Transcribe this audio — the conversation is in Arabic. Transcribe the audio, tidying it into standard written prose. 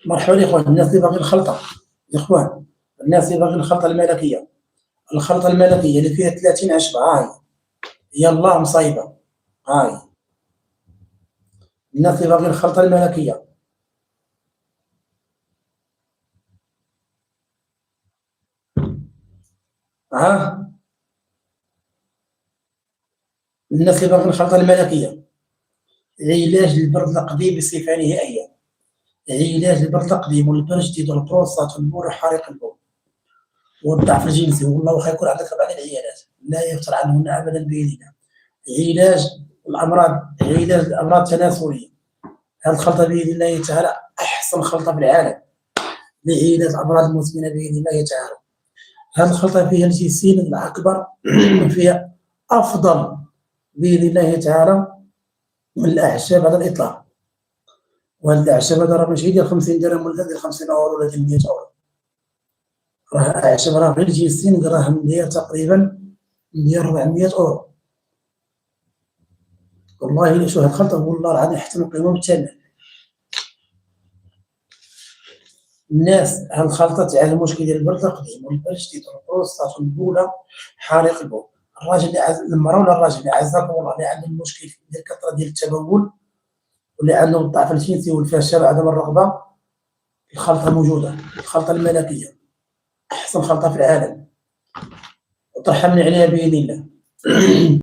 مرحبا يا اخوان، الناس اللي باغي الخلطه يا اخوان، الناس اللي باغي الخلطه الملكيه، الخلطه الملكيه اللي فيها 30 عشبه، هاي هي الله مصايبه، هاي الناس اللي باغي الخلطه الملكيه. ها، الناس اللي باغي الخلطه الملكيه، علاج البرد القديم بصفه نهائيه، علاج البرد القديم والبرجديد والبروستات والبول وحريق البول والضعف الجنسي، والله واخا يكون عندك 4 عيالات لا يفتر عنهن ابدا باذن الله. علاج علاج الامراض التناسليه، هذه الخلطه باذن الله تعالى احسن خلطه في العالم لعلاج الامراض المزمنه باذن الله تعالى. هذه الخلطه فيها الجيسين الاكبر فيها افضل باذن الله تعالى من الاعشاب على الاطلاق. وهذه الاعشاب هذا راه ماشي ديال 50 درهم ولا ديال 50 اورو ولا ديال 100 اورو، راه اعشاب راه غير الجيسين راهم ديال تقريبا ديال 400 اورو. والله الا شو هذه الخلطه والله العظيم حتى من قيمه بالثمن. الناس هاد الخلطة تعالج المشكل ديال البرد القديم والبرجديد والبروستات والبولة حريق البول. الراجل اللي المرأة ولا الراجل اللي عزكم الله اللي عنده المشكل ديال كثرة ديال التبول واللي عنده الضعف الجنسي والفشل وعدم الرغبة، الخلطة موجودة، الخلطة الملكية أحسن خلطة في العالم وترحمني عليها بإذن الله.